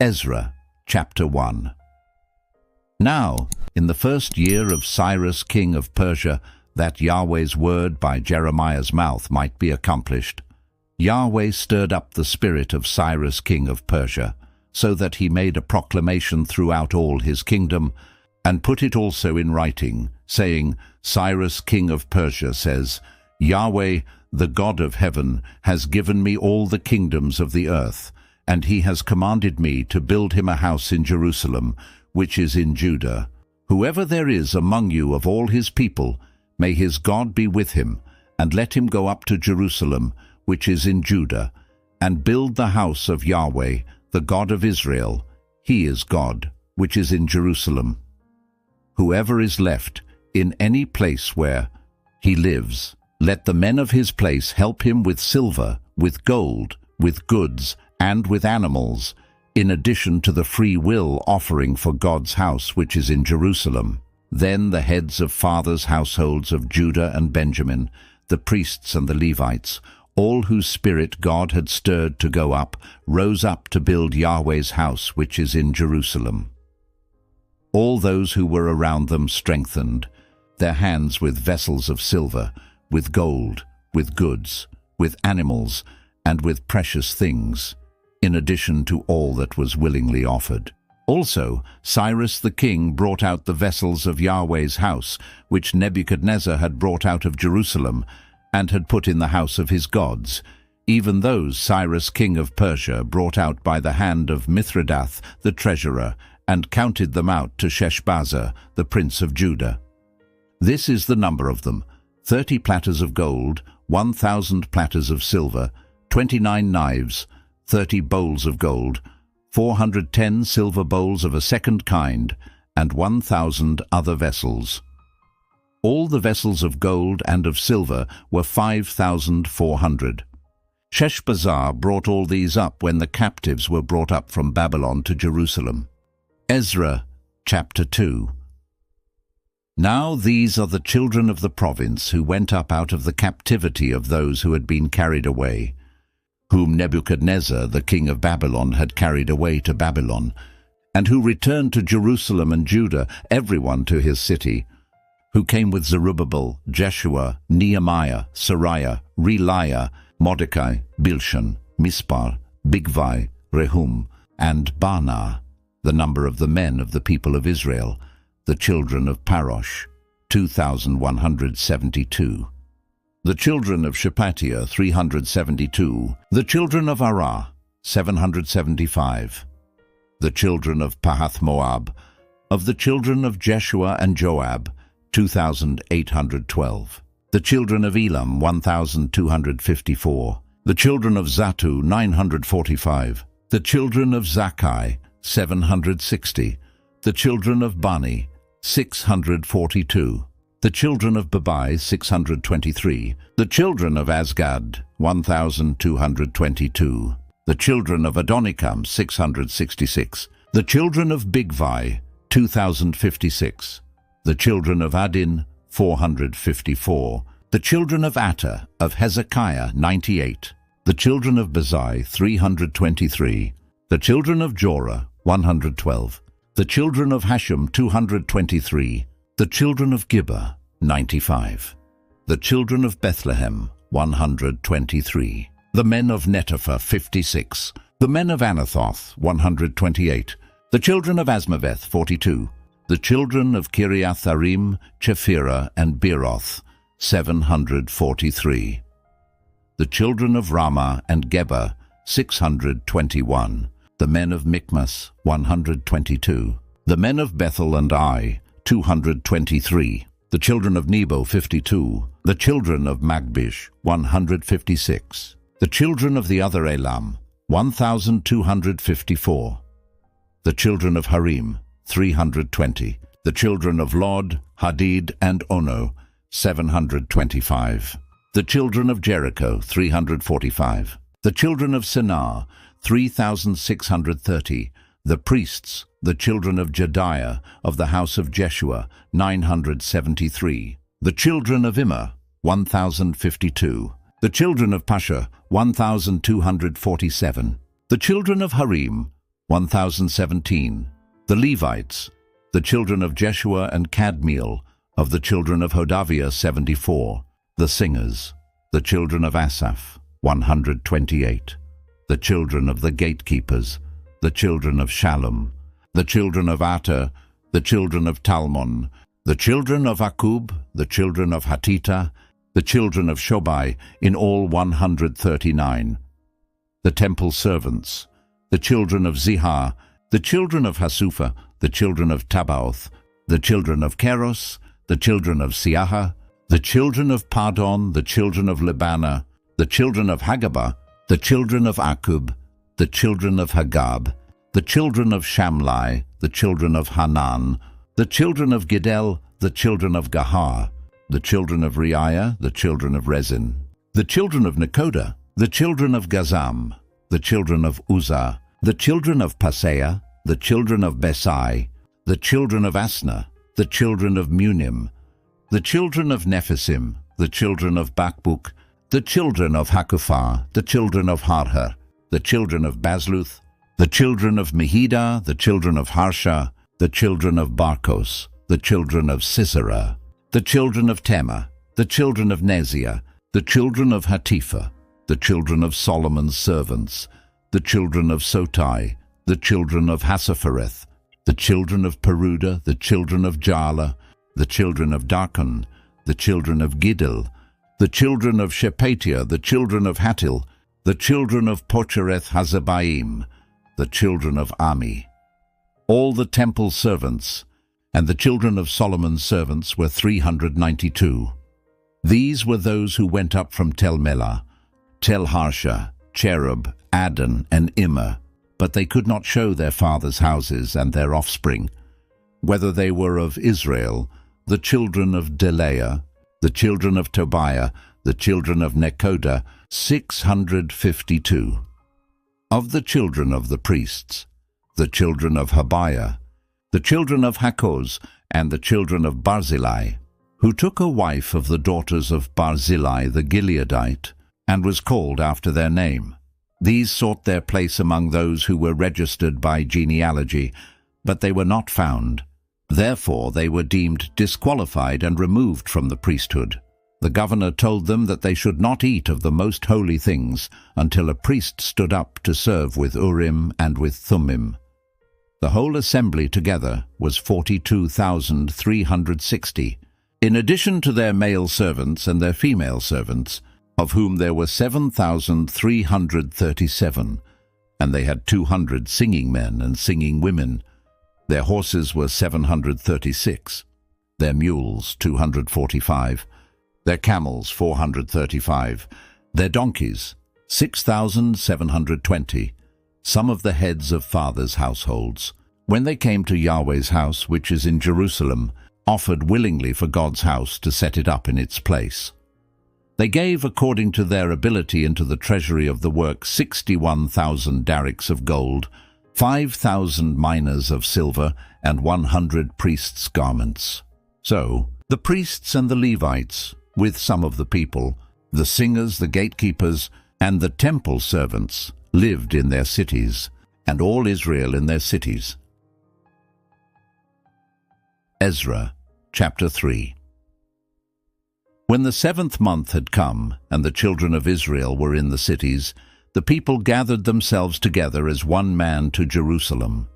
Ezra, chapter 1. Now, in the first year of Cyrus king of Persia, that Yahweh's word by Jeremiah's mouth might be accomplished, Yahweh stirred up the spirit of Cyrus king of Persia, so that he made a proclamation throughout all his kingdom, and put it also in writing, saying, Cyrus king of Persia says, Yahweh, the God of heaven, has given me all the kingdoms of the earth, and he has commanded me to build him a house in Jerusalem, which is in Judah. Whoever there is among you of all his people, may his God be with him, and let him go up to Jerusalem, which is in Judah, and build the house of Yahweh, the God of Israel. He is God, which is in Jerusalem. Whoever is left in any place where he lives, let the men of his place help him with silver, with gold, with goods, and with animals, in addition to the free will offering for God's house which is in Jerusalem. Then the heads of fathers' households of Judah and Benjamin, the priests and the Levites, all whose spirit God had stirred to go up, rose up to build Yahweh's house which is in Jerusalem. All those who were around them strengthened their hands with vessels of silver, with gold, with goods, with animals, and with precious things, in addition to all that was willingly offered. Also, Cyrus the king brought out the vessels of Yahweh's house, which Nebuchadnezzar had brought out of Jerusalem, and had put in the house of his gods. Even those Cyrus king of Persia brought out by the hand of Mithridath the treasurer, and counted them out to Sheshbazzar, the prince of Judah. This is the number of them: 30 platters of gold, 1,000 platters of silver, 29 knives, 30 bowls of gold, 410 silver bowls of a second kind, and 1,000 other vessels. All the vessels of gold and of silver were 5,400. Sheshbazzar brought all these up when the captives were brought up from Babylon to Jerusalem. Ezra, chapter 2. Now these are the children of the province who went up out of the captivity of those who had been carried away, whom Nebuchadnezzar, the king of Babylon, had carried away to Babylon, and who returned to Jerusalem and Judah, everyone to his city, who came with Zerubbabel, Jeshua, Nehemiah, Sariah, Reliah, Mordecai, Bilshan, Mispar, Bigvai, Rehum, and Baanah, the number of the men of the people of Israel, the children of Parosh, 2,172. The children of Shephatiah, 372. The children of Arah, 775. The children of Pahath-Moab, of the children of Jeshua and Joab, 2,812. The children of Elam, 1,254. The children of Zattu, 945. The children of Zakkai, 760. The children of Bani, 642. The children of Babai, 623. The children of Azgad, 1,222. The children of Adonikam, 666. The children of Bigvai, 2,056. The children of Adin, 454. The children of Atta, of Hezekiah, 98. The children of Bezai, 323. The children of Jorah, 112. The children of Hashem, 223. The children of Gibbah, 95. The children of Bethlehem, 123. The men of Netopha, 56. The men of Anathoth, 128. The children of Asmaveth, 42. The children of Kiriath-Arim, Chephirah, and Beeroth, 743. The children of Ramah and Geba, 621. The men of Michmas, 122. The men of Bethel and Ai, 223. The children of Nebo, 52. The children of Magbish, 156. The children of the other Elam, 1,254. The children of Harim, 320. The children of Lod, Hadid, and Ono, 725. The children of Jericho, 345. The children of Sinar, 3,630. The priests, the children of Jediah, of the house of Jeshua, 973. The children of Immer, 1,052. The children of Pasha, 1,247. The children of Harim, 1017. The Levites, the children of Jeshua and Kadmiel, of the children of Hodaviah 74. The singers, the children of Asaph 128. The children of the gatekeepers, the children of Shallum, the children of Ater, the children of Talmon, the children of Akub, the children of Hatita, the children of Shobai, in all 139. The temple servants, the children of Zihar, the children of Hasupha, the children of Tabaoth, the children of Keros, the children of Siaha, the children of Pardon, the children of Libana, the children of Hagabah, the children of Akub, the children of Hagab, the children of Shamlai, the children of Hanan, the children of Gidel, the children of Gahar, the children of Reiah, the children of Rezin, the children of Nekoda, the children of Gazam, the children of Uzzah, the children of Paseah, the children of Besai, the children of Asna, the children of Munim, the children of Nephisim, the children of Bakbuk, the children of Hakupha, the children of Harhar, the children of Bazluth, the children of Mehidah, the children of Harsha, the children of Barkos, the children of Sisera, the children of Tema, the children of Neziah, the children of Hatipha, the children of Solomon's servants, the children of Sotai, the children of Hassaphareth, the children of Peruda, the children of Jala, the children of Darkon, the children of Giddel, the children of Shephatiah, the children of Hattil, the children of Pochereth Hazabaim, the children of Ami. All the temple servants, and the children of Solomon's servants were 392. These were those who went up from Tel Melah, Tel Harsha, Cherub, Adon, and Immer, but they could not show their fathers' houses and their offspring, whether they were of Israel, the children of Delaiah, the children of Tobiah, the children of Nekoda, 652. Of the children of the priests, the children of Habiah, the children of Hakoz, and the children of Barzillai, who took a wife of the daughters of Barzillai the Gileadite, and was called after their name. These sought their place among those who were registered by genealogy, but they were not found. Therefore they were deemed disqualified and removed from the priesthood. The governor told them that they should not eat of the most holy things until a priest stood up to serve with Urim and with Thummim. The whole assembly together was 42,360, in addition to their male servants and their female servants, of whom there were 7,337, and they had 200 singing men and singing women. Their horses were 736, their mules 245, their camels 435, their donkeys 6,720, some of the heads of fathers' households. When they came to Yahweh's house, which is in Jerusalem, offered willingly for God's house to set it up in its place. They gave according to their ability into the treasury of the work 61,000 darics of gold, 5,000 minas of silver, and 100 priests' garments. So the priests and the Levites, with some of the people, the singers, the gatekeepers, and the temple servants, lived in their cities, and all Israel in their cities. Ezra, chapter 3. When the 7th month had come, and the children of Israel were in the cities, the people gathered themselves together as one man to Jerusalem.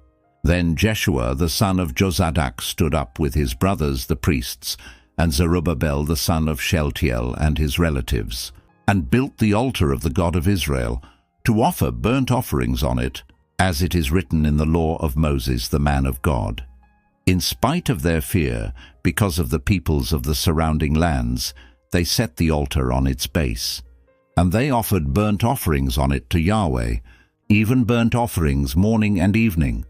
Then Jeshua the son of Jozadak stood up with his brothers the priests, and Zerubbabel the son of Shealtiel and his relatives, and built the altar of the God of Israel, to offer burnt offerings on it, as it is written in the law of Moses the man of God. In spite of their fear, because of the peoples of the surrounding lands, they set the altar on its base. And they offered burnt offerings on it to Yahweh, even burnt offerings morning and evening.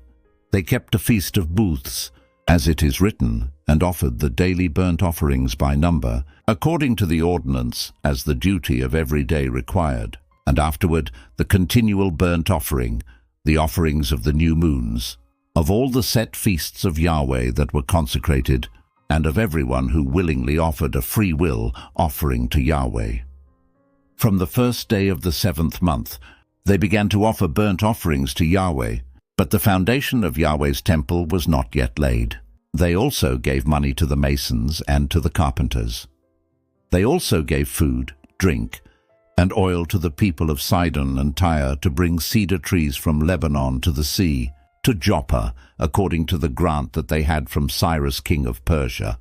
They kept a feast of booths, as it is written, and offered the daily burnt offerings by number, according to the ordinance, as the duty of every day required. And afterward the continual burnt offering, the offerings of the new moons, of all the set feasts of Yahweh that were consecrated, and of everyone who willingly offered a free will offering to Yahweh. From the first day of the 7th month, they began to offer burnt offerings to Yahweh, But the foundation of Yahweh's temple was not yet laid. They also gave money to the masons and to the carpenters. They also gave food, drink, and oil to the people of Sidon and Tyre to bring cedar trees from Lebanon to the sea, to Joppa, according to the grant that they had from Cyrus king of Persia.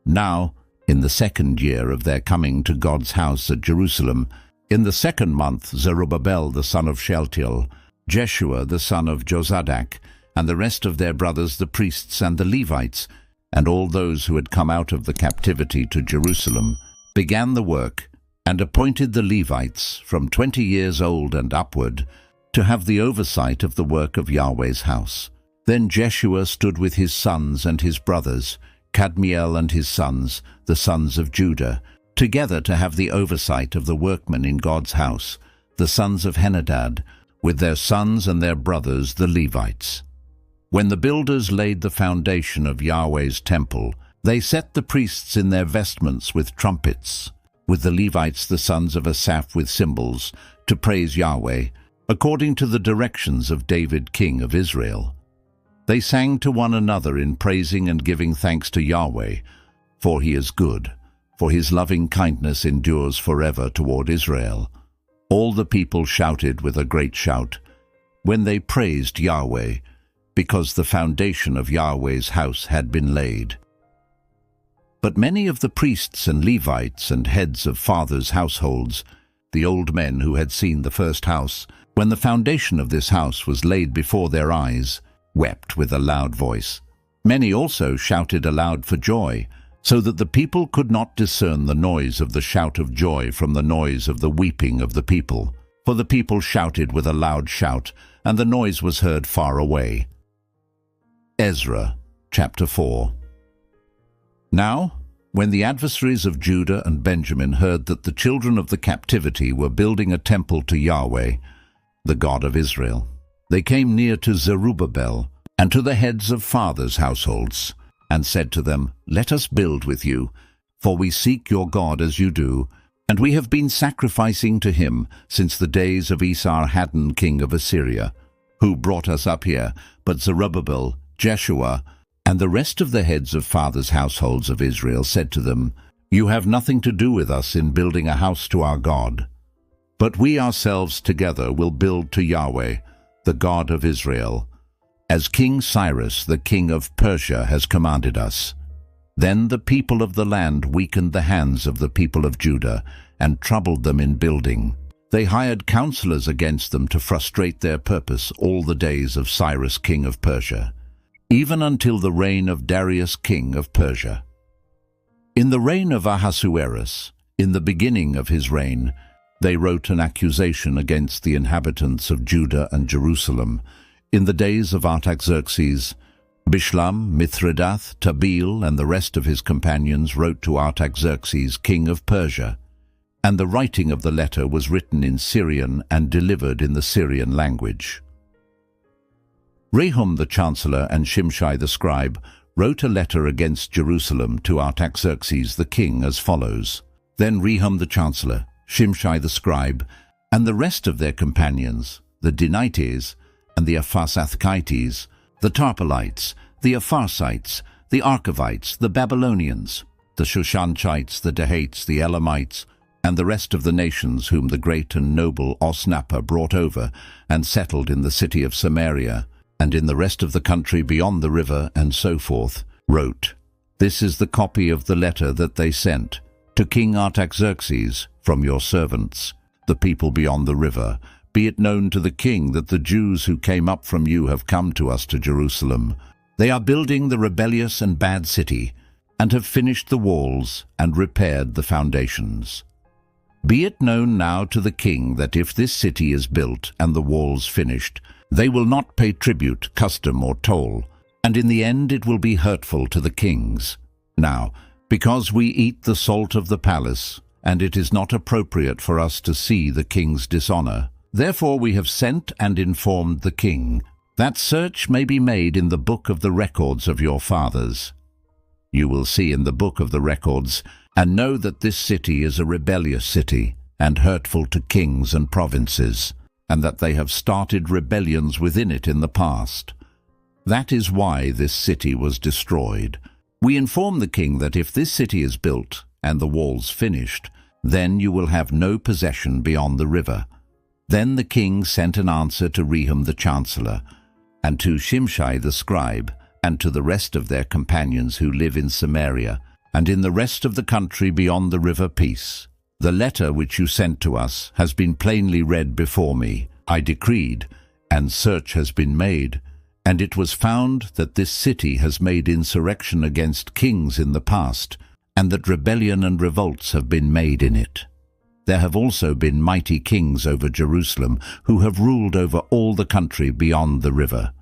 Now, in the 2nd year of their coming to God's house at Jerusalem, in the 2nd month, Zerubbabel the son of Shealtiel, Jeshua the son of Jozadak, and the rest of their brothers the priests and the Levites, and all those who had come out of the captivity to Jerusalem, began the work, and appointed the Levites, from 20 years old and upward, to have the oversight of the work of Yahweh's house. Then Jeshua stood with his sons and his brothers, Kadmiel and his sons, the sons of Judah, together to have the oversight of the workmen in God's house, the sons of Henadad, with their sons and their brothers the Levites. When the builders laid the foundation of Yahweh's temple, they set the priests in their vestments with trumpets, with the Levites the sons of Asaph with cymbals, to praise Yahweh, according to the directions of David king of Israel. They sang to one another in praising and giving thanks to Yahweh, for he is good, for his loving kindness endures forever toward Israel. All the people shouted with a great shout, when they praised Yahweh, because the foundation of Yahweh's house had been laid. But many of the priests and Levites and heads of fathers' households, the old men who had seen the first house, when the foundation of this house was laid before their eyes, wept with a loud voice. Many also shouted aloud for joy, so that the people could not discern the noise of the shout of joy from the noise of the weeping of the people. For the people shouted with a loud shout, and the noise was heard far away. Ezra, chapter 4. Now, when the adversaries of Judah and Benjamin heard that the children of the captivity were building a temple to Yahweh, the God of Israel, they came near to Zerubbabel and to the heads of fathers' households, and said to them, Let us build with you, for we seek your God as you do, and we have been sacrificing to him since the days of Esarhaddon king of Assyria, who brought us up here. But Zerubbabel, Jeshua, and the rest of the heads of fathers' households of Israel said to them, You have nothing to do with us in building a house to our God, but we ourselves together will build to Yahweh, the God of Israel, as King Cyrus, the king of Persia, has commanded us. Then the people of the land weakened the hands of the people of Judah and troubled them in building. They hired counselors against them to frustrate their purpose all the days of Cyrus, king of Persia, even until the reign of Darius, king of Persia. In the reign of Ahasuerus, in the beginning of his reign, they wrote an accusation against the inhabitants of Judah and Jerusalem. In the days of Artaxerxes, Bishlam, Mithridath, Tabeel, and the rest of his companions wrote to Artaxerxes, king of Persia, and the writing of the letter was written in Syrian and delivered in the Syrian language. Rehum the chancellor and Shimshai the scribe wrote a letter against Jerusalem to Artaxerxes the king as follows. Then Rehum the chancellor, Shimshai the scribe, and the rest of their companions, the Dinites, and the Apharsathchites, the Tarpelites, the Apharsites, the Archavites, the Babylonians, the Shushanchites, the Dahates, the Elamites, and the rest of the nations whom the great and noble Osnapper brought over and settled in the city of Samaria, and in the rest of the country beyond the river, and so forth, wrote, This is the copy of the letter that they sent to King Artaxerxes from your servants, the people beyond the river. Be it known to the king that the Jews who came up from you have come to us to Jerusalem. They are building the rebellious and bad city, and have finished the walls and repaired the foundations. Be it known now to the king that if this city is built and the walls finished, they will not pay tribute, custom, or toll, and in the end it will be hurtful to the kings. Now, because we eat the salt of the palace, and it is not appropriate for us to see the king's dishonor, therefore we have sent and informed the king, that search may be made in the book of the records of your fathers. You will see in the book of the records, and know that this city is a rebellious city, and hurtful to kings and provinces. and that they have started rebellions within it in the past. That is why this city was destroyed. We inform the king that if this city is built and the walls finished, then you will have no possession beyond the river." Then the king sent an answer to Rehum the chancellor, and to Shimshai the scribe, and to the rest of their companions who live in Samaria, and in the rest of the country beyond the river Peace. "The letter which you sent to us has been plainly read before me. I decreed, and search has been made, and it was found that this city has made insurrection against kings in the past, and that rebellion and revolts have been made in it. There have also been mighty kings over Jerusalem who have ruled over all the country beyond the river.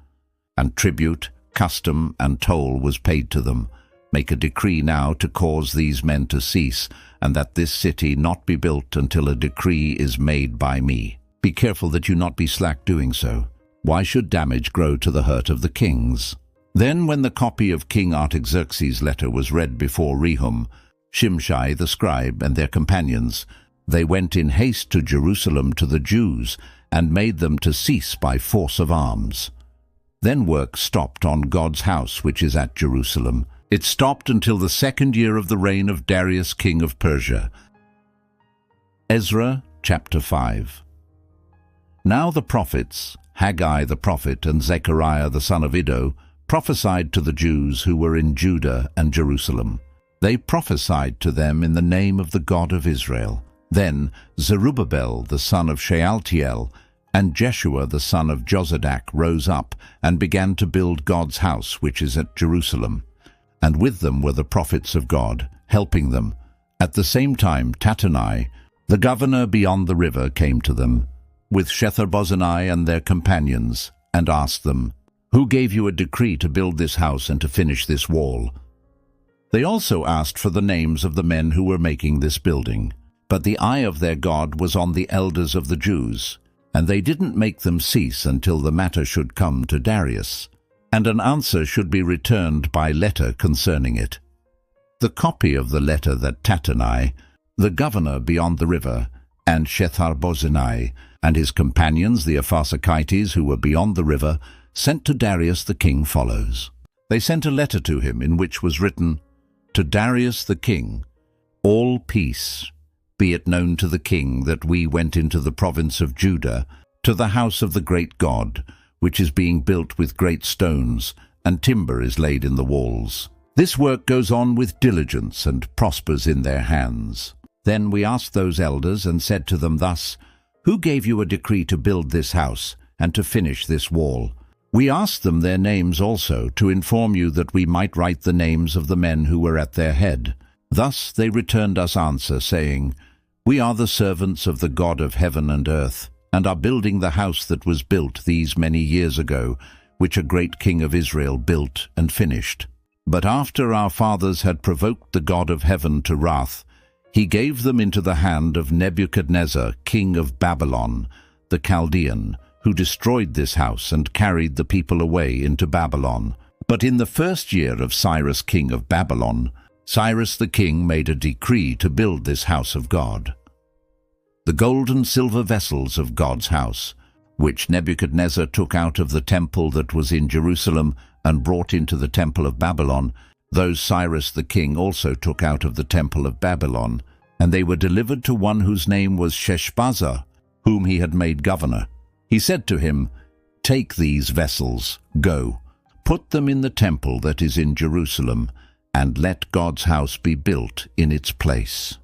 And tribute, custom, and toll was paid to them. Make a decree now to cause these men to cease, and that this city not be built until a decree is made by me. Be careful that you not be slack doing so. Why should damage grow to the hurt of the kings?" Then when the copy of King Artaxerxes' letter was read before Rehum, Shimshai the scribe, and their companions, they went in haste to Jerusalem to the Jews, and made them to cease by force of arms. Then work stopped on God's house which is at Jerusalem. It stopped until the 2nd year of the reign of Darius king of Persia. Ezra chapter 5. Now the prophets, Haggai the prophet and Zechariah the son of Iddo, prophesied to the Jews who were in Judah and Jerusalem. They prophesied to them in the name of the God of Israel. Then Zerubbabel the son of Shealtiel and Jeshua the son of Jozadak rose up and began to build God's house which is at Jerusalem. And with them were the prophets of God, helping them. At the same time Tattenai, the governor beyond the river, came to them, with Shethar-bozenai and their companions, and asked them, "Who gave you a decree to build this house and to finish this wall?" They also asked for the names of the men who were making this building. But the eye of their God was on the elders of the Jews, and they didn't make them cease until the matter should come to Darius, and an answer should be returned by letter concerning it. The copy of the letter that Tattenai, the governor beyond the river, and Shethar-bozenai, and his companions, the Apharsachites, who were beyond the river, sent to Darius the king follows. They sent a letter to him in which was written, "To Darius the king, all peace. Be it known to the king that we went into the province of Judah, to the house of the great God, which is being built with great stones, and timber is laid in the walls. This work goes on with diligence and prospers in their hands." Then we asked those elders and said to them thus, "Who gave you a decree to build this house and to finish this wall?" We asked them their names also, to inform you that we might write the names of the men who were at their head. Thus they returned us answer, saying, "We are the servants of the God of heaven and earth, and are building the house that was built these many years ago, which a great king of Israel built and finished. But after our fathers had provoked the God of heaven to wrath, he gave them into the hand of Nebuchadnezzar, king of Babylon, the Chaldean, who destroyed this house and carried the people away into Babylon. But in the 1st year of Cyrus, king of Babylon, Cyrus the king made a decree to build this house of God. The gold and silver vessels of God's house, which Nebuchadnezzar took out of the temple that was in Jerusalem and brought into the temple of Babylon, those Cyrus the king also took out of the temple of Babylon, and they were delivered to one whose name was Sheshbazzar, whom he had made governor. He said to him, "Take these vessels, go, put them in the temple that is in Jerusalem, and let God's house be built in its place."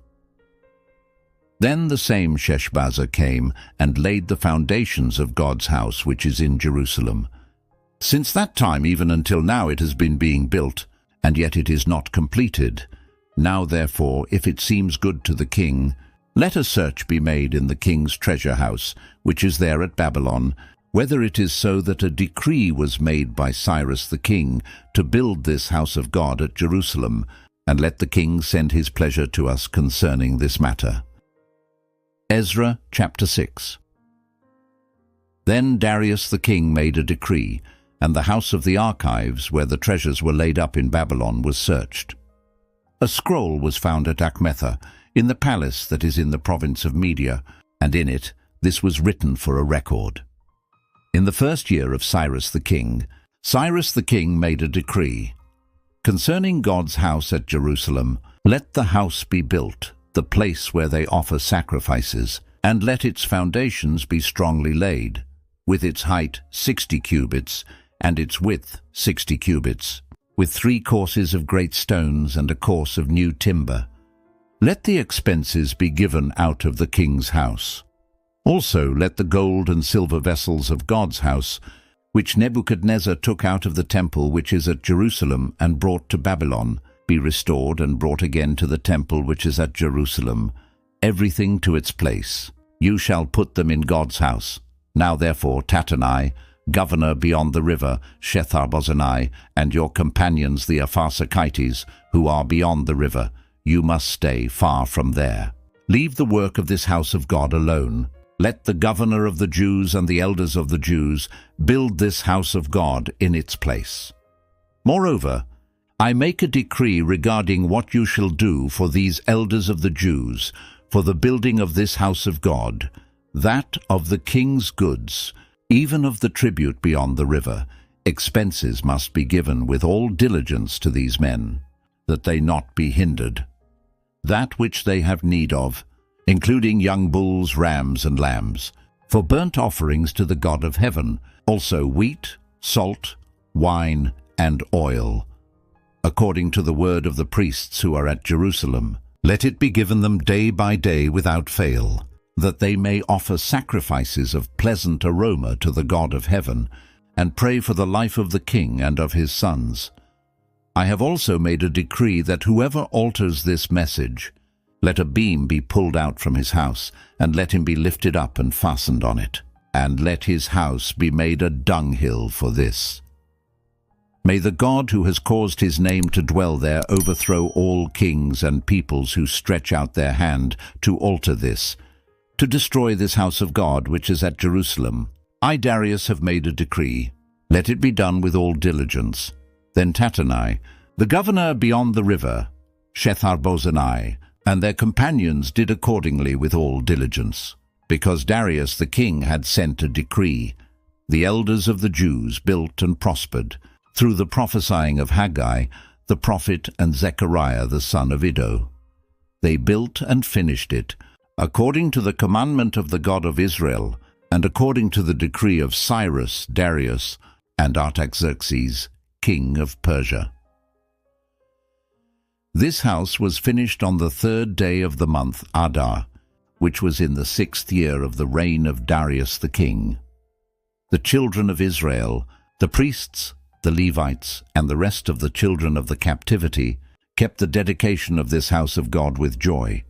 Then the same Sheshbazzar came and laid the foundations of God's house which is in Jerusalem. Since that time even until now it has been being built, and yet it is not completed. Now therefore, if it seems good to the king, let a search be made in the king's treasure house, which is there at Babylon, whether it is so that a decree was made by Cyrus the king to build this house of God at Jerusalem, and let the king send his pleasure to us concerning this matter. Ezra chapter 6. Then Darius the king made a decree, and the house of the archives, where the treasures were laid up in Babylon, was searched. A scroll was found at Achmetha, in the palace that is in the province of Media, and in it This was written for a record. In the first year of Cyrus the king made a decree. Concerning God's house at Jerusalem, let the house be built, the place where they offer sacrifices, and let its foundations be strongly laid, with its height 60 cubits, and its width 60 cubits, with 3 courses of great stones and a course of new timber. Let the expenses be given out of the king's house. Also let the gold and silver vessels of God's house, which Nebuchadnezzar took out of the temple which is at Jerusalem and brought to Babylon, be restored and brought again to the temple which is at Jerusalem, everything to its place. You shall put them in God's house. Now therefore, Tattenai, governor beyond the river, Shethar-bozenai, and your companions the Apharsachites, who are beyond the river, you must stay far from there. Leave the work of this house of God alone. Let the governor of the Jews and the elders of the Jews build this house of God in its place. Moreover, I make a decree regarding what you shall do for these elders of the Jews, for the building of this house of God, that of the king's goods, even of the tribute beyond the river, expenses must be given with all diligence to these men, that they not be hindered. That which they have need of, including young bulls, rams, and lambs, for burnt offerings to the God of heaven, also wheat, salt, wine, and oil, according to the word of the priests who are at Jerusalem. Let it be given them day by day without fail, that they may offer sacrifices of pleasant aroma to the God of heaven, and pray for the life of the king and of his sons. I have also made a decree that whoever alters this message, let a beam be pulled out from his house, and let him be lifted up and fastened on it, and let his house be made a dunghill for this. May the God who has caused his name to dwell there overthrow all kings and peoples who stretch out their hand to alter this, to destroy this house of God which is at Jerusalem. I, Darius, have made a decree. Let it be done with all diligence. Then Tattenai, the governor beyond the river, Shethar-bozenai, and their companions did accordingly with all diligence. Because Darius the king had sent a decree, the elders of the Jews built and prospered, through the prophesying of Haggai, the prophet, and Zechariah the son of Iddo. They built and finished it, according to the commandment of the God of Israel, and according to the decree of Cyrus, Darius, and Artaxerxes, king of Persia. This house was finished on the 3rd day of the month Adar, which was in the 6th year of the reign of Darius the king. The children of Israel, the priests, the Levites, and the rest of the children of the captivity, kept the dedication of this house of God with joy.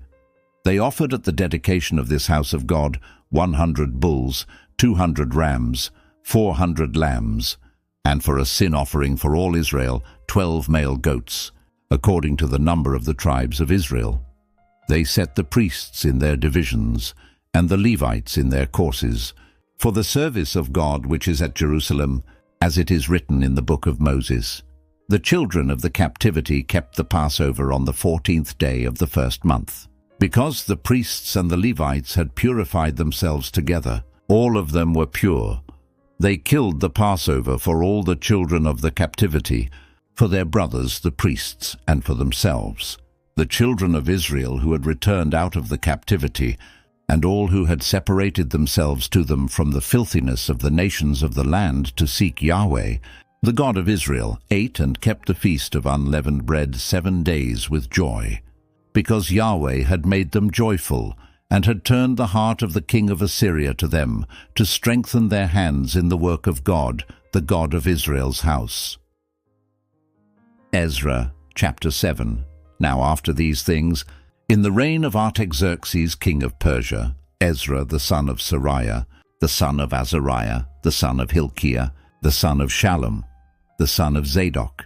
They offered at the dedication of this house of God 100 bulls, 200 rams, 400 lambs, and for a sin offering for all Israel 12 male goats, according to the number of the tribes of Israel. They set the priests in their divisions, and the Levites in their courses, for the service of God which is at Jerusalem, as it is written in the book of Moses. The children of the captivity kept the Passover on the 14th day of the 1st month. Because the priests and the Levites had purified themselves together, all of them were pure. They killed the Passover for all the children of the captivity, for their brothers the priests, and for themselves. The children of Israel who had returned out of the captivity, and all who had separated themselves to them from the filthiness of the nations of the land to seek Yahweh, the God of Israel, ate and kept the feast of unleavened bread 7 days with joy, because Yahweh had made them joyful, and had turned the heart of the king of Assyria to them, to strengthen their hands in the work of God, the God of Israel's house. Ezra, chapter 7. Now after these things, in the reign of Artaxerxes king of Persia, Ezra the son of Sariah, the son of Azariah, the son of Hilkiah, the son of Shallum, the son of Zadok,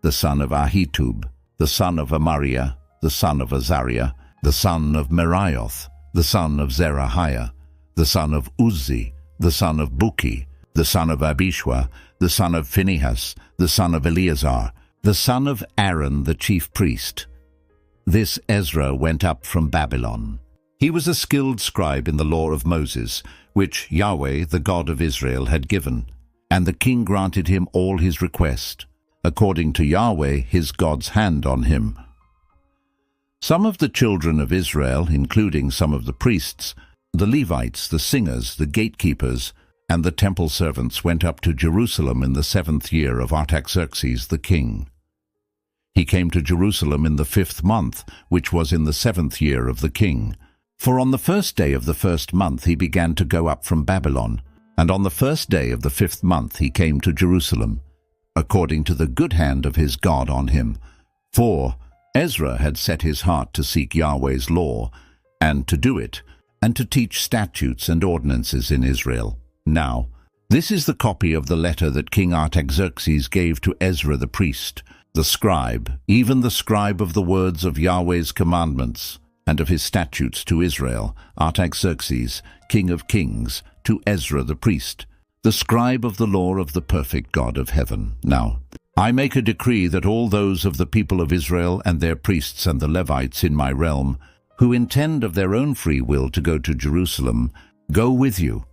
the son of Ahitub, the son of Amariah, the son of Azariah, the son of Meraioth, the son of Zerahiah, the son of Uzzi, the son of Buki, the son of Abishua, the son of Phinehas, the son of Eleazar, the son of Aaron the chief priest. This Ezra went up from Babylon. He was a skilled scribe in the law of Moses, which Yahweh, the God of Israel, had given, and the king granted him all his request, according to Yahweh, his God's hand on him. Some of the children of Israel, including some of the priests, the Levites, the singers, the gatekeepers, and the temple servants, went up to Jerusalem in the 7th year of Artaxerxes the king. He came to Jerusalem in the 5th month, which was in the 7th year of the king. For on the 1st day of the 1st month he began to go up from Babylon, and on the 1st day of the 5th month he came to Jerusalem, according to the good hand of his God on him. For Ezra had set his heart to seek Yahweh's law, and to do it, and to teach statutes and ordinances in Israel. Now, this is the copy of the letter that King Artaxerxes gave to Ezra the priest, the scribe, even the scribe of the words of Yahweh's commandments, and of his statutes to Israel, Artaxerxes, king of kings, to Ezra the priest, the scribe of the law of the perfect God of heaven. Now, I make a decree that all those of the people of Israel and their priests and the Levites in my realm, who intend of their own free will to go to Jerusalem, go with you,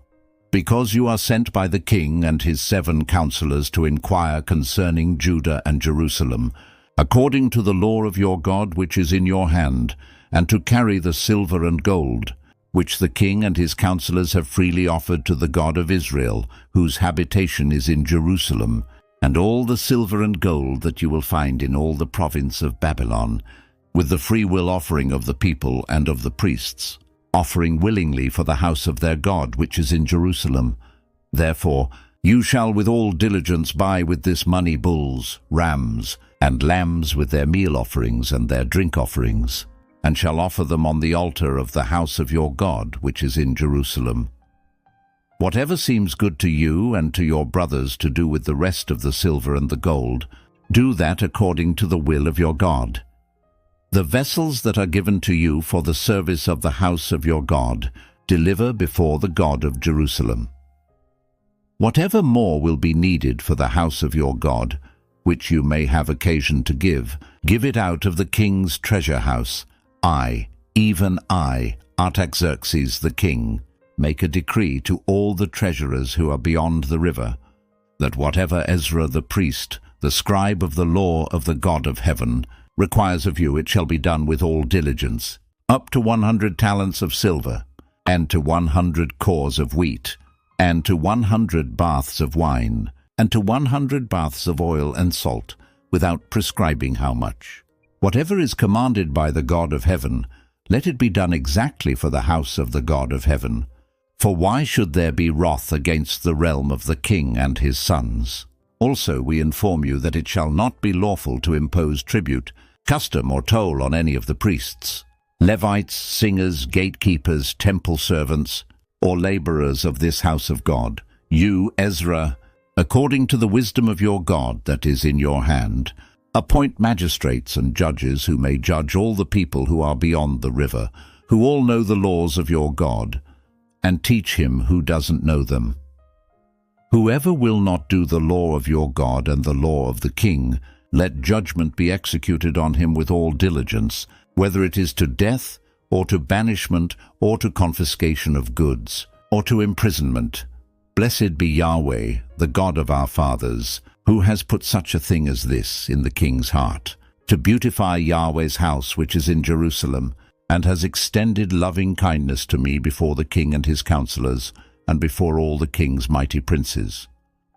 because you are sent by the king and his 7 counselors to inquire concerning Judah and Jerusalem, according to the law of your God which is in your hand, and to carry the silver and gold, which the king and his counselors have freely offered to the God of Israel, whose habitation is in Jerusalem, and all the silver and gold that you will find in all the province of Babylon, with the free will offering of the people and of the priests, offering willingly for the house of their God which is in Jerusalem. Therefore you shall with all diligence buy with this money bulls, rams, and lambs with their meal offerings and their drink offerings, and shall offer them on the altar of the house of your God which is in Jerusalem. Whatever seems good to you and to your brothers to do with the rest of the silver and the gold, do that according to the will of your God. The vessels that are given to you for the service of the house of your God, deliver before the God of Jerusalem. Whatever more will be needed for the house of your God, which you may have occasion to give it out of the king's treasure house. I, even I, Artaxerxes the king, make a decree to all the treasurers who are beyond the river, that whatever Ezra the priest, the scribe of the law of the God of heaven, requires of you, it shall be done with all diligence, up to 100 talents of silver, and to 100 cors of wheat, and to 100 baths of wine, and to 100 baths of oil and salt, without prescribing how much. Whatever is commanded by the God of heaven, let it be done exactly for the house of the God of heaven. For why should there be wrath against the realm of the king and his sons? Also we inform you that it shall not be lawful to impose tribute, custom or toll on any of the priests, Levites, singers, gatekeepers, temple servants, or laborers of this house of God. You, Ezra, according to the wisdom of your God that is in your hand, appoint magistrates and judges who may judge all the people who are beyond the river, who all know the laws of your God, and teach him who doesn't know them. Whoever will not do the law of your God and the law of the king, let judgment be executed on him with all diligence, whether it is to death, or to banishment, or to confiscation of goods, or to imprisonment. Blessed be Yahweh, the God of our fathers, who has put such a thing as this in the king's heart, to beautify Yahweh's house which is in Jerusalem, and has extended loving kindness to me before the king and his counselors, and before all the king's mighty princes.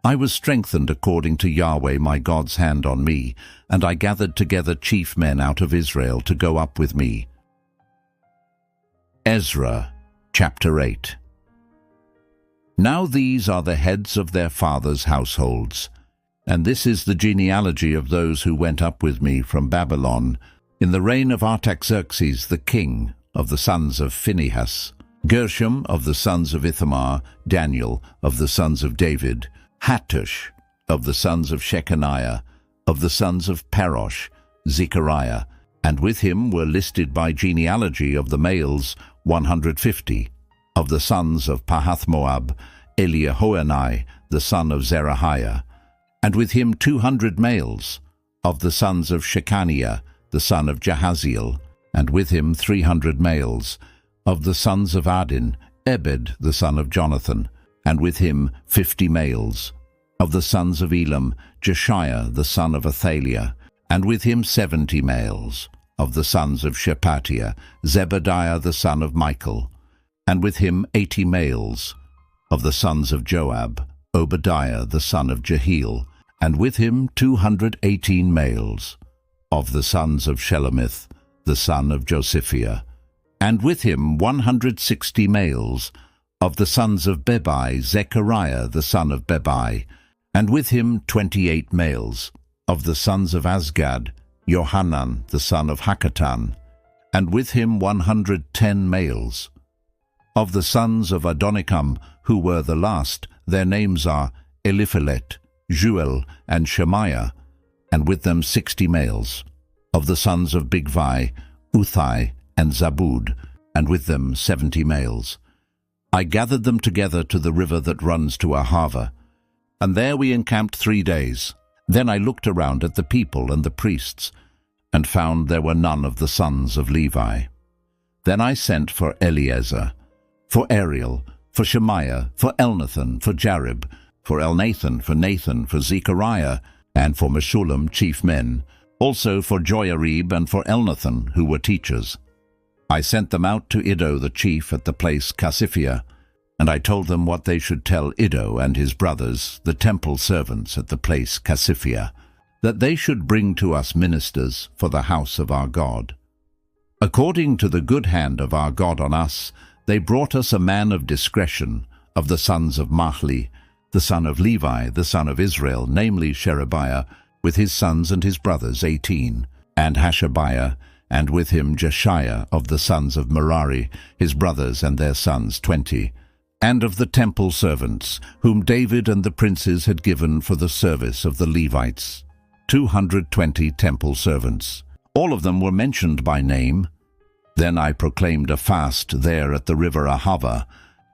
I was strengthened according to Yahweh my God's hand on me, and I gathered together chief men out of Israel to go up with me. Ezra, chapter 8. Now these are the heads of their fathers' households, and this is the genealogy of those who went up with me from Babylon, in the reign of Artaxerxes the king, of the sons of Phinehas, Gershom of the sons of Ithamar, Daniel of the sons of David, Hattush of the sons of Shechaniah, of the sons of Parosh, Zechariah, and with him were listed by genealogy of the males 150, of the sons of Pahath-Moab, Eliahoenai, the son of Zerahiah, and with him 200 males, of the sons of Shechaniah, the son of Jahaziel, and with him 300 males, Of the sons of Adin, Ebed the son of Jonathan, and with him 50 males. Of the sons of Elam, Jeshiah the son of Athaliah, and with him 70 males. Of the sons of Shephatiah, Zebadiah the son of Michael, and with him 80 males. Of the sons of Joab, Obadiah the son of Jehiel, and with him 218 males. Of the sons of Shelomith, the son of Josiphiah, and with him 160 males. Of the sons of Bebai, Zechariah the son of Bebai, and with him 28 males. Of the sons of Azgad, Johanan the son of Hakatan, and with him 110 males. Of the sons of Adonikam, who were the last, their names are Eliphelet, Juel, and Shemaiah, and with them 60 males. Of the sons of Bigvai, Uthai, and Zabud, and with them 70 males. I gathered them together to the river that runs to Ahava, and there we encamped 3 days. Then I looked around at the people and the priests, and found there were none of the sons of Levi. Then I sent for Eleazar, for Ariel, for Shemaiah, for Elnathan, for Jarib, for Elnathan, for Nathan, for Zechariah, and for Meshullam, chief men, also for Joiarib and for Elnathan, who were teachers. I sent them out to Iddo the chief at the place Casiphia, and I told them what they should tell Iddo and his brothers, the temple servants at the place Casiphia, that they should bring to us ministers for the house of our God. According to the good hand of our God on us, they brought us a man of discretion, of the sons of Mahli, the son of Levi, the son of Israel, namely Sherebiah, with his sons and his brothers 18, and Hashabiah, and with him Jeshiah of the sons of Merari, his brothers and their sons 20, and of the temple servants, whom David and the princes had given for the service of the Levites, 220 temple servants. All of them were mentioned by name. Then I proclaimed a fast there at the river Ahava,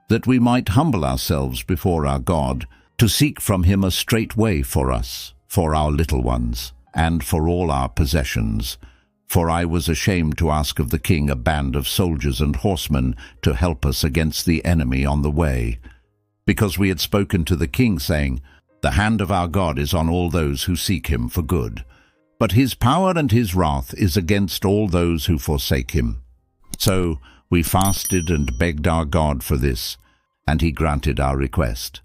that we might humble ourselves before our God, to seek from him a straight way for us, for our little ones, and for all our possessions. For I was ashamed to ask of the king a band of soldiers and horsemen to help us against the enemy on the way, because we had spoken to the king, saying, The hand of our God is on all those who seek him for good, but his power and his wrath is against all those who forsake him. So we fasted and begged our God for this, and he granted our request.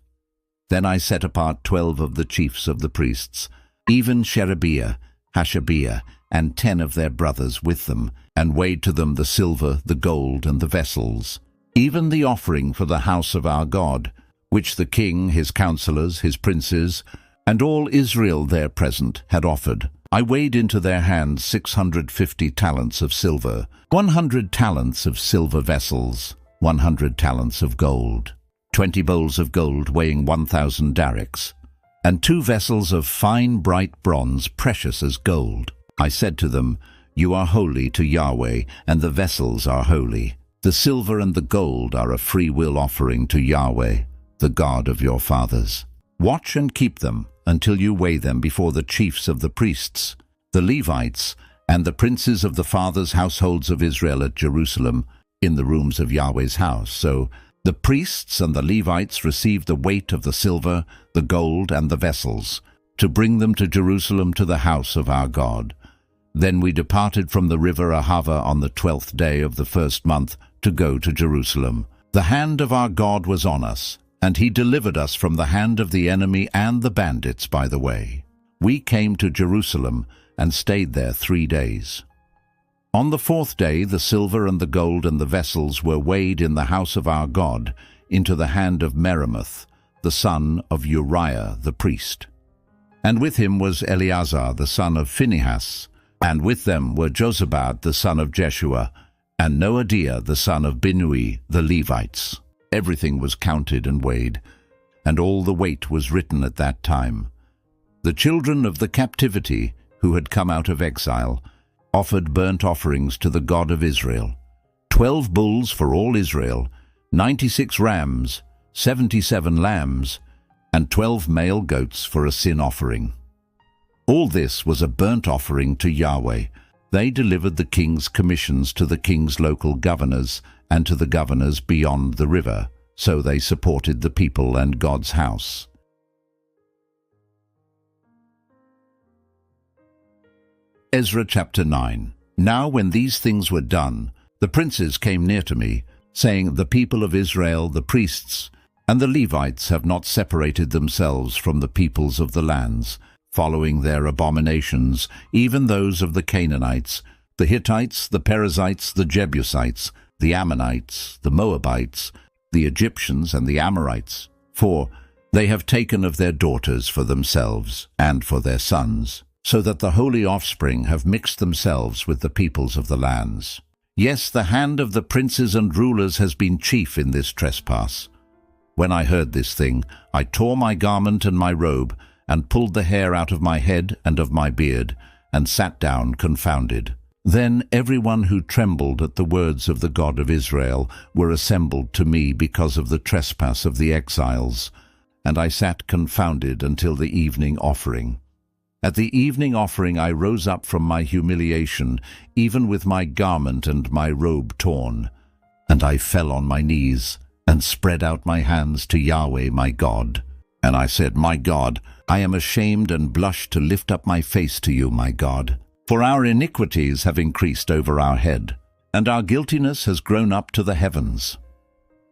Then I set apart 12 of the chiefs of the priests, even Sherebiah, Hashabiah, and 10 of their brothers with them, and weighed to them the silver, the gold, and the vessels, even the offering for the house of our God, which the king, his counselors, his princes, and all Israel there present had offered. I weighed into their hands 650 talents of silver, 100 talents of silver vessels, 100 talents of gold, 20 bowls of gold weighing 1,000 darics, and 2 vessels of fine bright bronze precious as gold. I said to them, You are holy to Yahweh, and the vessels are holy. The silver and the gold are a free will offering to Yahweh, the God of your fathers. Watch and keep them until you weigh them before the chiefs of the priests, the Levites, and the princes of the fathers' households of Israel at Jerusalem, in the rooms of Yahweh's house. So the priests and the Levites received the weight of the silver, the gold, and the vessels, to bring them to Jerusalem to the house of our God. Then we departed from the river Ahava on the 12th day of the first month to go to Jerusalem. The hand of our God was on us, and he delivered us from the hand of the enemy and the bandits by the way. We came to Jerusalem and stayed there 3 days. On the 4th day the silver and the gold and the vessels were weighed in the house of our God into the hand of Meremoth, the son of Uriah the priest. And with him was Eleazar the son of Phinehas, and with them were Jozabad the son of Jeshua, and Noadiah the son of Binnui, the Levites. Everything was counted and weighed, and all the weight was written at that time. The children of the captivity, who had come out of exile, offered burnt offerings to the God of Israel, 12 bulls for all Israel, 96 rams, 77 lambs, and 12 male goats for a sin offering. All this was a burnt offering to Yahweh, They delivered the king's commissions to the king's local governors and to the governors beyond the river, so they supported the people and God's house. Ezra chapter 9. Now when these things were done, the princes came near to me, saying, The people of Israel, the priests, and the Levites have not separated themselves from the peoples of the lands, following their abominations, even those of the Canaanites, the Hittites, the Perizzites, the Jebusites, the Ammonites, the Moabites, the Egyptians, and the Amorites. For they have taken of their daughters for themselves and for their sons, so that the holy offspring have mixed themselves with the peoples of the lands. Yes, the hand of the princes and rulers has been chief in this trespass. When I heard this thing, I tore my garment and my robe, and pulled the hair out of my head and of my beard, and sat down confounded. Then everyone who trembled at the words of the God of Israel were assembled to me because of the trespass of the exiles, and I sat confounded until the evening offering. At the evening offering I rose up from my humiliation, even with my garment and my robe torn, and I fell on my knees, and spread out my hands to Yahweh my God. And I said, My God, I am ashamed and blush to lift up my face to you, my God. For our iniquities have increased over our head, and our guiltiness has grown up to the heavens.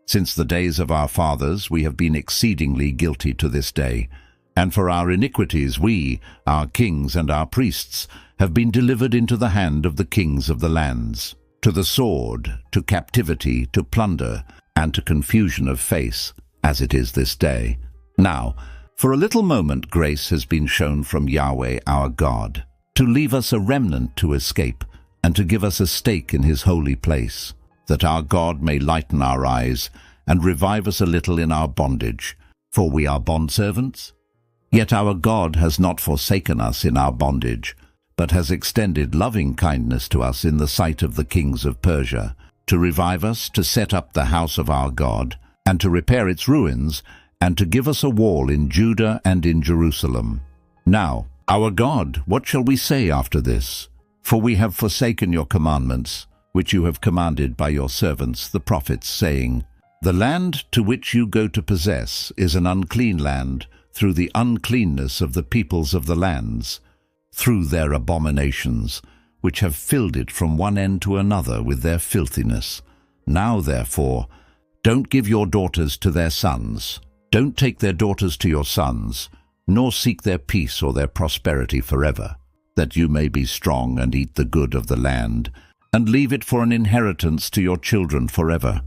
Since the days of our fathers we have been exceedingly guilty to this day, and for our iniquities we, our kings and our priests, have been delivered into the hand of the kings of the lands, to the sword, to captivity, to plunder, and to confusion of face, as it is this day. Now, for a little moment grace has been shown from Yahweh our God, to leave us a remnant to escape, and to give us a stake in his holy place, that our God may lighten our eyes, and revive us a little in our bondage, for we are bondservants. Yet our God has not forsaken us in our bondage, but has extended loving kindness to us in the sight of the kings of Persia, to revive us, to set up the house of our God, and to repair its ruins, and to give us a wall in Judah and in Jerusalem. Now, our God, what shall we say after this? For we have forsaken your commandments, which you have commanded by your servants the prophets, saying, The land to which you go to possess is an unclean land, through the uncleanness of the peoples of the lands, through their abominations, which have filled it from one end to another with their filthiness. Now, therefore, don't give your daughters to their sons, don't take their daughters to your sons, nor seek their peace or their prosperity forever, that you may be strong and eat the good of the land, and leave it for an inheritance to your children forever.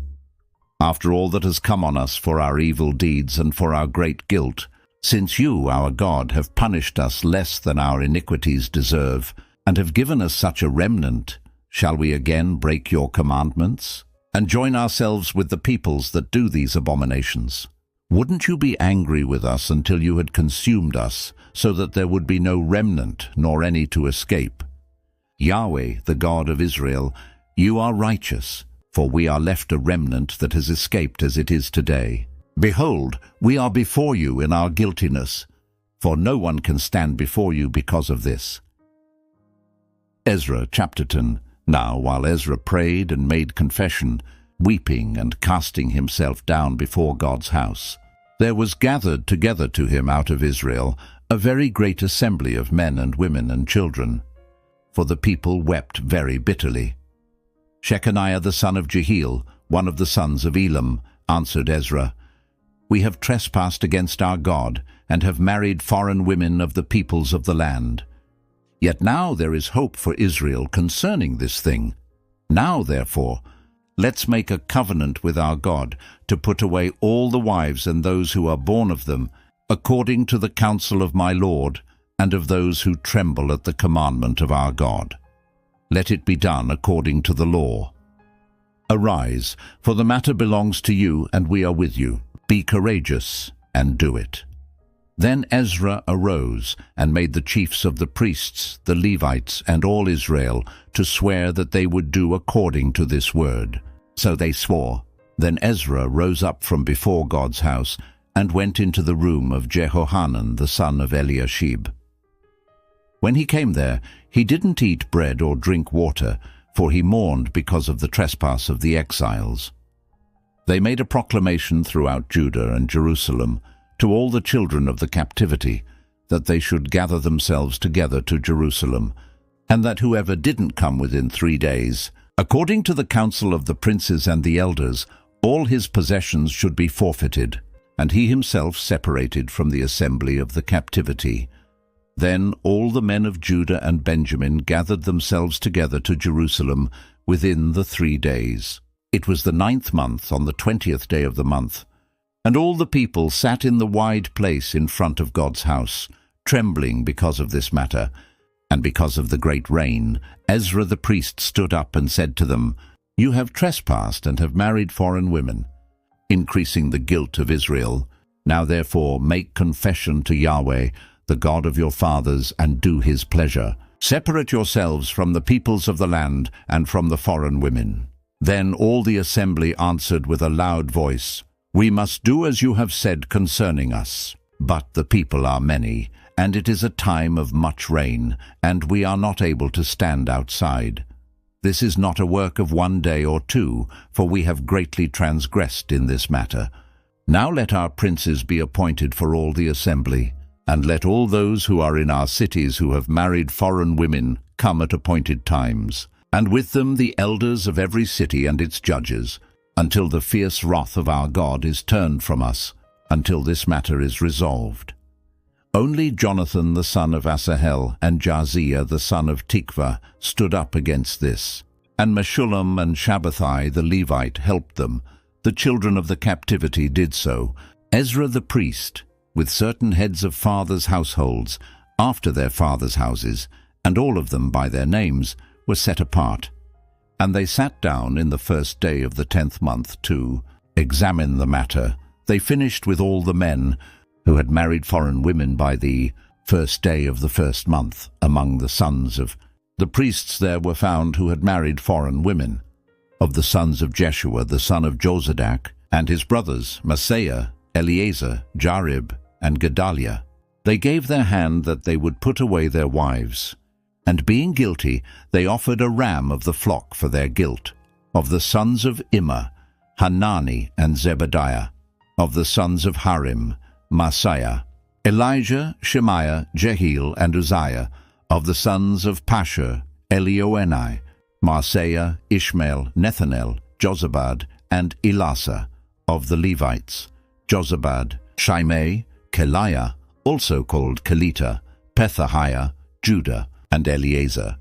After all that has come on us for our evil deeds and for our great guilt, since you, our God, have punished us less than our iniquities deserve, and have given us such a remnant, shall we again break your commandments, and join ourselves with the peoples that do these abominations? Wouldn't you be angry with us until you had consumed us, so that there would be no remnant, nor any to escape? Yahweh, the God of Israel, you are righteous, for we are left a remnant that has escaped as it is today. Behold, we are before you in our guiltiness, for no one can stand before you because of this. Ezra chapter 10. Now while Ezra prayed and made confession, weeping and casting himself down before God's house, there was gathered together to him out of Israel a very great assembly of men and women and children, for the people wept very bitterly. Shechaniah the son of Jehiel, one of the sons of Elam, answered Ezra, We have trespassed against our God, and have married foreign women of the peoples of the land. Yet now there is hope for Israel concerning this thing. Now, therefore, let's make a covenant with our God to put away all the wives and those who are born of them, according to the counsel of my Lord, and of those who tremble at the commandment of our God. Let it be done according to the law. Arise, for the matter belongs to you, and we are with you. Be courageous, and do it. Then Ezra arose, and made the chiefs of the priests, the Levites, and all Israel, to swear that they would do according to this word. So they swore. Then Ezra rose up from before God's house, and went into the room of Jehohanan the son of Eliashib. When he came there, he didn't eat bread or drink water, for he mourned because of the trespass of the exiles. They made a proclamation throughout Judah and Jerusalem to all the children of the captivity that they should gather themselves together to Jerusalem, and that whoever didn't come within 3 days, according to the counsel of the princes and the elders, all his possessions should be forfeited, and he himself separated from the assembly of the captivity. Then all the men of Judah and Benjamin gathered themselves together to Jerusalem within the 3 days. It was the 9th month, on the 20th day of the month, and all the people sat in the wide place in front of God's house, trembling because of this matter, and because of the great rain. Ezra the priest stood up and said to them, "You have trespassed and have married foreign women, increasing the guilt of Israel. Now therefore make confession to Yahweh, the God of your fathers, and do his pleasure. Separate yourselves from the peoples of the land and from the foreign women." Then all the assembly answered with a loud voice, "We must do as you have said concerning us. But the people are many, and it is a time of much rain, and we are not able to stand outside. This is not a work of 1 day or 2, for we have greatly transgressed in this matter. Now let our princes be appointed for all the assembly, and let all those who are in our cities who have married foreign women come at appointed times, and with them the elders of every city and its judges, until the fierce wrath of our God is turned from us, until this matter is resolved." Only Jonathan the son of Asahel and Jaziah the son of Tikvah stood up against this, and Meshullam and Shabbathai the Levite helped them. The children of the captivity did so. Ezra the priest, with certain heads of fathers' households, after their fathers' houses, and all of them by their names, were set apart. And they sat down in the first day of the 10th month to examine the matter. They finished with all the men who had married foreign women by the first day of the first month among the sons of the priests. There were found who had married foreign women. Of the sons of Jeshua, the son of Jozadak, and his brothers, Maaseiah, Eleazar, Jarib, and Gedaliah, they gave their hand that they would put away their wives. And being guilty, they offered a ram of the flock for their guilt. Of the sons of Immer, Hanani and Zebadiah. Of the sons of Harim, Maaseiah, Elijah, Shemaiah, Jehiel, and Uzziah. Of the sons of Pashur, Elioenai, Maaseiah, Ishmael, Nethanel, Jozabad, and Elasa. Of the Levites, Jozabad, Shimei, Keliah, also called Kelita, Pethahiah, Judah, and Eleazar.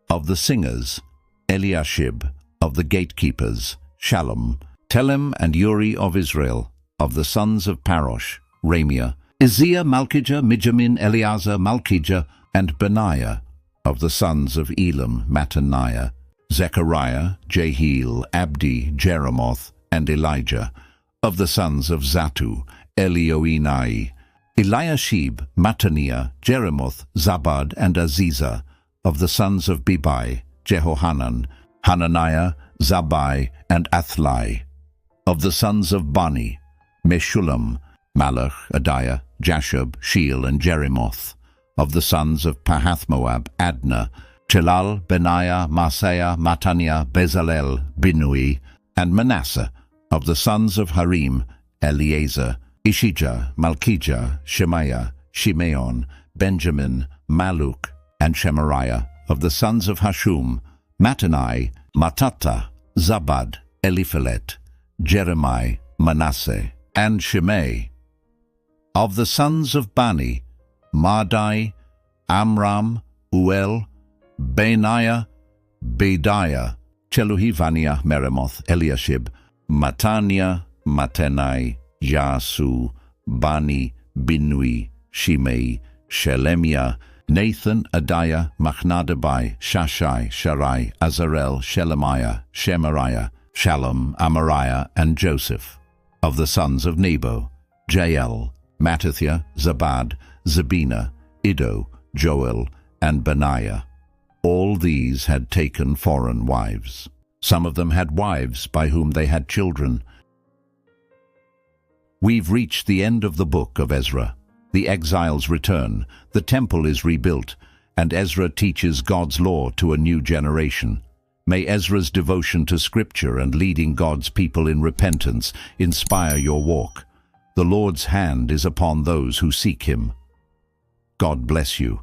Of the singers, Eliashib. Of the gatekeepers, Shallum, Telem, and Uri of Israel. Of the sons of Parosh, Ramiah, Izziah, Malchijah, Mijamin, Eleazar, Malchijah, and Benaiah. Of the sons of Elam, Mattaniah, Zechariah, Jehiel, Abdi, Jeremoth, and Elijah. Of the sons of Zattu, Elioenai, Eliashib, Mattaniah, Jeremoth, Zabad, and Azizah. Of the sons of Bebai, Jehohanan, Hananiah, Zabai, and Athlai. Of the sons of Bani, Meshullam, Malach, Adiah, Jashub, Sheel, and Jeremoth. Of the sons of Pahath-Moab, Adnah, Chelal, Benaiah, Maaseiah, Mattaniah, Bezalel, Binui, and Manasseh. Of the sons of Harim, Eleazar, Ishijah, Malchijah, Shemaiah, Shimeon, Benjamin, Maluk, and Shemariah. Of the sons of Hashum, Mattanai, Matata, Zabad, Eliphelet, Jeremiah, Manasseh, and Shimei. Of the sons of Bani, Madai, Amram, Uel, Benaiah, Bediah, Cheluhivaniah, Meremoth, Eliashib, Mataniah, Mattenai, Yasu, Bani, Binui, Shimei, Shelemiah, Nathan, Adiah, Machnadabai, Shashai, Sharai, Azarel, Shelemiah, Shemariah, Shallum, Amariah, and Joseph. Of the sons of Nebo, Jael, Mattithiah, Zabad, Zabina, Iddo, Joel, and Benaiah. All these had taken foreign wives. Some of them had wives by whom they had children. We've reached the end of the book of Ezra. The exiles return, the temple is rebuilt, and Ezra teaches God's law to a new generation. May Ezra's devotion to Scripture and leading God's people in repentance inspire your walk. The Lord's hand is upon those who seek Him. God bless you.